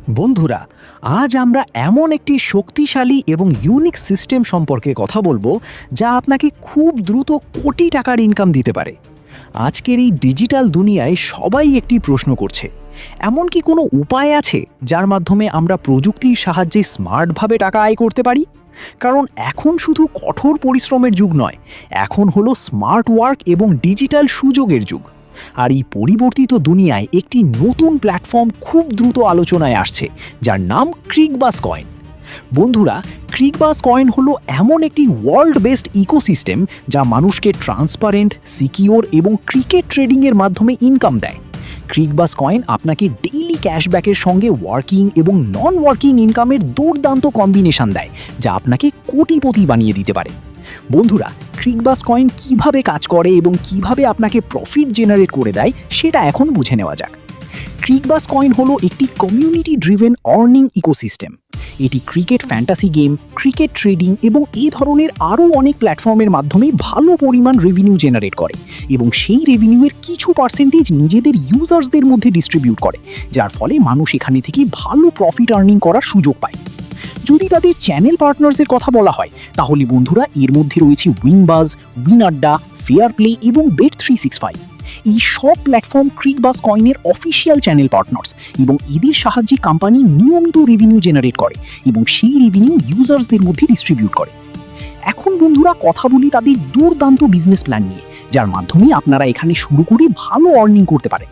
বন্ধুরা, আজ আমরা এমন একটি শক্তিশালী এবং ইউনিক সিস্টেম সম্পর্কে কথা বলবো যা আপনাকে খুব দ্রুত কোটি টাকার ইনকাম দিতে পারে। আজকের এই ডিজিটাল দুনিয়ায় সবাই একটি প্রশ্ন করছে, এমন কি কোনো উপায় আছে যার মাধ্যমে আমরা প্রযুক্তির সাহায্যে স্মার্টভাবে টাকা আয় করতে পারি? কারণ এখন শুধু কঠোর পরিশ্রমের যুগ নয়, এখন হলো স্মার্ট ওয়ার্ক এবং ডিজিটাল সুযোগের যুগ। আর এই পরিবর্তিত দুনিয়ায় একটি নতুন প্ল্যাটফর্ম খুব দ্রুত আলোচনায় আসছে, যার নাম ক্রিকবাস কয়েন। বন্ধুরা, ক্রিকবাস কয়েন হলো এমন একটি ওয়ার্ল্ড বেসড ইকোসিস্টেম যা মানুষকে ট্রান্সপারেন্ট, সিকিওর এবং ক্রিকেট ট্রেডিংয়ের মাধ্যমে ইনকাম দেয়। ক্রিকবাস কয়েন আপনাকে ডেইলি ক্যাশব্যাকের সঙ্গে ওয়ার্কিং এবং নন ওয়ার্কিং ইনকামের দুর্দান্ত কম্বিনেশন দেয়, যা আপনাকে কোটিপতি বানিয়ে দিতে পারে। বন্ধুরা, ক্রিকবাস কয়েন কিভাবে কাজ করে এবং কিভাবে আপনাকে প্রফিট জেনারেট করে দেয় সেটা এখন বুঝে নেওয়া যাক। ক্রিকবাস কয়েন হলো একটি কমিউনিটি ড্রিভেন আর্নিং ইকোসিস্টেম। এটি cricket fantasy game, cricket trading এবং এই ধরনের আরও অনেক প্ল্যাটফর্মের মাধ্যমে ভালো পরিমাণ রেভিনিউ জেনারেট করে এবং সেই রেভিনিউয়ের কিছু পার্সেন্টেজ নিজেদের ইউজার্সদের মধ্যে ডিস্ট্রিবিউট করে, যার ফলে মানুষ এখানে থেকে ভালো প্রফিট আর্নিং করার সুযোগ পায়। যদি তাদের চ্যানেল পার্টনার্সের কথা বলা হয়, তাহলে বন্ধুরা এর মধ্যে রয়েছে উইনবাজ, উইনআড্ডা, ফেয়ার প্লে এবং bet365। এই সব প্ল্যাটফর্ম ক্রিকবাস কয়েনের অফিসিয়াল চ্যানেল পার্টনার্স এবং এদের সাহায্যে কোম্পানি নিয়মিত রেভিনিউ জেনারেট করে এবং সেই রেভিনিউ ইউজার্সদের মধ্যে ডিস্ট্রিবিউট করে। এখন বন্ধুরা কথা বলি তাদের দুর্দান্ত বিজনেস প্ল্যান নিয়ে, যার মাধ্যমে আপনারা এখানে শুরু করে ভালো আর্নিং করতে পারেন।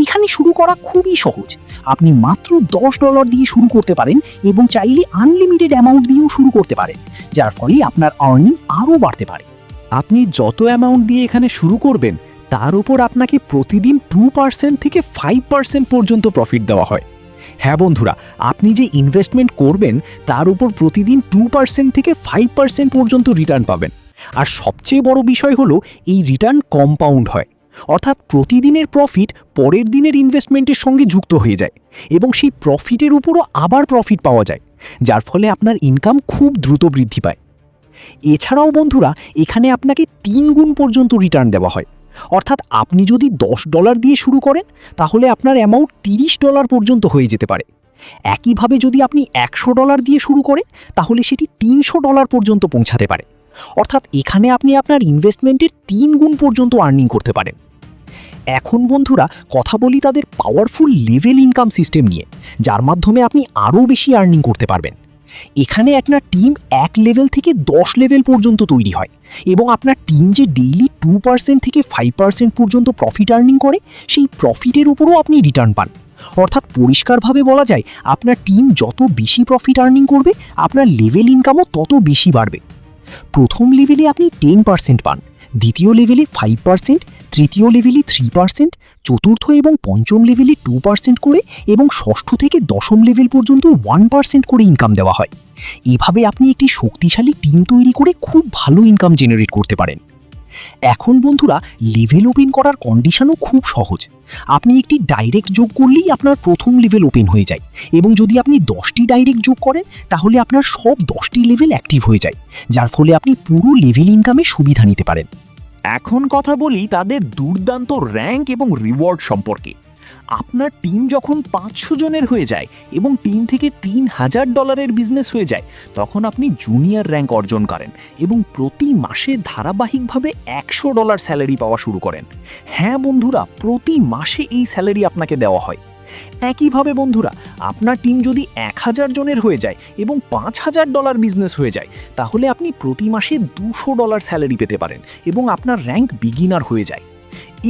এখানে শুরু করা খুবই সহজ। আপনি মাত্র $10 দিয়ে শুরু করতে পারেন এবং চাইলে আনলিমিটেড অ্যামাউন্ট দিয়েও শুরু করতে পারেন, যার ফলে আপনার আর্নিং আরও বাড়তে পারে। আপনি যত অ্যামাউন্ট দিয়ে এখানে শুরু করবেন, তার উপর আপনাকে প্রতিদিন 2% থেকে 5% পর্যন্ত প্রফিট দেওয়া হয়। হ্যাঁ বন্ধুরা, আপনি যে ইনভেস্টমেন্ট করবেন তার উপর প্রতিদিন 2% থেকে 5% পর্যন্ত রিটার্ন পাবেন। আর সবচেয়ে বড় বিষয় হলো এই রিটার্ন কম্পাউন্ড হয়, অর্থাৎ প্রতিদিনের প্রফিট পরের দিনের ইনভেস্টমেন্টের সঙ্গে যুক্ত হয়ে যায় এবং সেই প্রফিটের উপরও আবার প্রফিট পাওয়া যায়, যার ফলে আপনার ইনকাম খুব দ্রুত বৃদ্ধি পায়। এছাড়াও বন্ধুরা, এখানে আপনাকে 3 গুণ পর্যন্ত রিটার্ন দেওয়া হয়। অর্থাৎ আপনি যদি $10 দিয়ে শুরু করেন, তাহলে আপনার অ্যামাউন্ট $30 পর্যন্ত হয়ে যেতে পারে। একইভাবে যদি আপনি $100 দিয়ে শুরু করেন, তাহলে সেটি $300 পর্যন্ত পৌঁছাতে পারে। অর্থাৎ এখানে আপনি আপনার ইনভেস্টমেন্টের 3 গুণ পর্যন্ত আর্নিং করতে পারেন। এখন বন্ধুরা কথা বলি তাদের পাওয়ারফুল লেভেল ইনকাম সিস্টেম নিয়ে, যার মাধ্যমে আপনি আরও বেশি আর্নিং করতে পারবেন। এখানে আপনার টিম 1 লেভেল থেকে 10 লেভেল পর্যন্ত তৈরি হয় এবং আপনার টিম যে ডেইলি 2% থেকে 5% পর্যন্ত প্রফিট আর্নিং করে, সেই প্রফিটের উপরও আপনি রিটার্ন পান। অর্থাৎ পরিষ্কারভাবে বলা যায়, আপনার টিম যত বেশি প্রফিট আর্নিং করবে, আপনার লেভেল ইনকামও তত বেশি বাড়বে। প্রথম লেভেলে আপনি 10% পান, দ্বিতীয় লেভেলে 5%, তৃতীয় লেভেলে 3%, চতুর্থ এবং পঞ্চম লেভেলে 2% করে এবং ষষ্ঠ থেকে দশম লেভেল পর্যন্ত 1% করে ইনকাম দেওয়া হয়। এভাবে আপনি একটি শক্তিশালী টিম তৈরি করে খুব ভালো ইনকাম জেনারেট করতে পারেন। এখন বন্ধুরা, লেভেল ওপেন করার কন্ডিশনও খুব সহজ। আপনি একটি ডাইরেক্ট যোগ করলেই আপনার প্রথম লেভেল ওপেন হয়ে যায় এবং যদি আপনি 10টি ডাইরেক্ট যোগ করেন, তাহলে আপনার সব 10টি লেভেল অ্যাক্টিভ হয়ে যায়, যার ফলে আপনি পুরো লেভেল ইনকামের সুবিধা নিতে পারেন। এখন কথা বলি তাদের দুর্দান্ত র্যাঙ্ক এবং রিওয়ার্ড সম্পর্কে। আপনার টিম যখন 500 জনের হয়ে যায় এবং টিম থেকে $3000 বিজনেস হয়ে যায়, তখন আপনি জুনিয়র র্যাঙ্ক অর্জন করেন এবং প্রতি মাসে ধারাবাহিকভাবে $100 স্যালারি পাওয়া শুরু করেন। হ্যাঁ বন্ধুরা, প্রতি মাসে এই স্যালারি আপনাকে দেওয়া হয়। একইভাবে বন্ধুরা, আপনার টিম যদি 1000 জনের হয়ে যায় এবং $5000 বিজনেস হয়ে যায়, তাহলে আপনি প্রতি মাসে $200 স্যালারি পেতে পারেন এবং আপনার র্যাঙ্ক বিগিনার হয়ে যায়।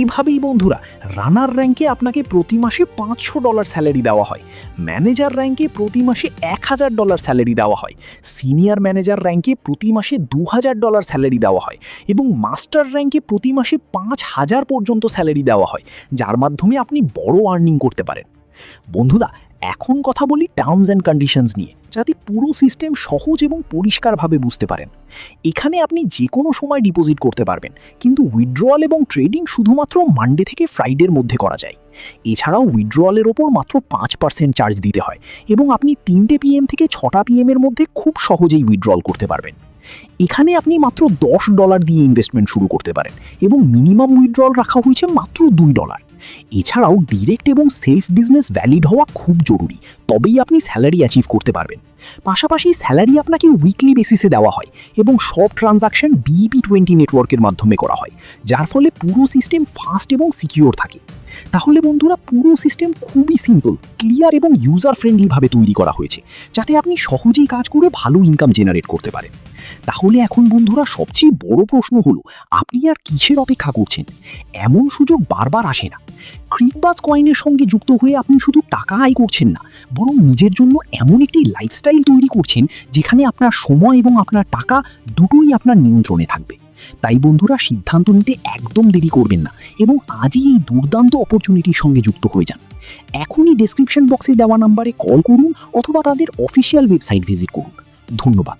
এভাবেই বন্ধুরা, রানার র্যাঙ্কে আপনাকে প্রতি মাসে $500 স্যালারি দেওয়া হয়, ম্যানেজার র্যাঙ্কে প্রতি মাসে $1000 স্যালারি দেওয়া হয়, সিনিয়র ম্যানেজার র্যাঙ্কে প্রতি মাসে $2000 স্যালারি দেওয়া হয় এবং মাস্টার র্যাঙ্কে প্রতি মাসে 5000 পর্যন্ত স্যালারি দেওয়া হয়, যার মাধ্যমে আপনি বড় আর্নিং করতে পারেন। বন্ধুরা, এখন কথা বলি টার্মস অ্যান্ড কন্ডিশনস নিয়ে, যাতে পুরো সিস্টেম সহজ এবং পরিষ্কারভাবে বুঝতে পারেন। এখানে আপনি যে কোনো সময় ডিপোজিট করতে পারবেন, কিন্তু উইথড্রয়াল এবং ট্রেডিং শুধুমাত্র মানডে থেকে ফ্রাইডের মধ্যে করা যায়। এছাড়াও উইথড্রয়ালের ওপর মাত্র 5% চার্জ দিতে হয় এবং আপনি 3টে PM থেকে 6টা PM এর মধ্যে খুব সহজেই উইথড্রয়াল করতে পারবেন। এখানে আপনি মাত্র $10 দিয়ে ইনভেস্টমেন্ট শুরু করতে পারেন এবং মিনিমাম উইথড্রয়াল রাখা হয়েছে মাত্র $2। এছাড়াও ডিরেক্ট এবং সেলফ বিজনেস ভ্যালিড হওয়া খুব জরুরি, তবেই আপনি স্যালারি অ্যাচিভ করতে পারবেন। পাশাপাশি স্যালারি আপনাকে উইকলি বেসিসে দেওয়া হয় এবং সব ট্রানজাকশন BEP20 নেটওয়ার্কের মাধ্যমে করা হয়, যার ফলে পুরো সিস্টেম ফাস্ট এবং সিকিউর থাকে। তাহলে বন্ধুরা, পুরো সিস্টেম খুবই সিম্পল, ক্লিয়ার এবং ইউজার ফ্রেন্ডলিভাবে তৈরি করা হয়েছে, যাতে আপনি সহজেই কাজ করে ভালো ইনকাম জেনারেট করতে পারেন। তাহলে এখন বন্ধুরা, সবচেয়ে বড় প্রশ্ন হলো, আপনি আর কিসের অপেক্ষা করছেন? এমন সুযোগ বারবার আসে না। ক্রিকবাজ কয়েনের সঙ্গে যুক্ত হয়ে আপনি শুধু টাকা আয় করছেন না, বরং নিজের জন্য এমন একটি লাইফস্টাইল তৈরি করছেন যেখানে আপনার সময় এবং আপনার টাকা দুটোই আপনার নিয়ন্ত্রণে থাকবে। তাই বন্ধুরা, সিদ্ধান্ত নিতে একদম দেরি করবেন না এবং আজই এই দুর্দান্ত অপরচুনিটির সঙ্গে যুক্ত হয়ে যান। এখনই ডেসক্রিপশন বক্সে দেওয়া নাম্বারে কল করুন অথবা তাদের অফিসিয়াল ওয়েবসাইট ভিজিট করুন। ধন্যবাদ।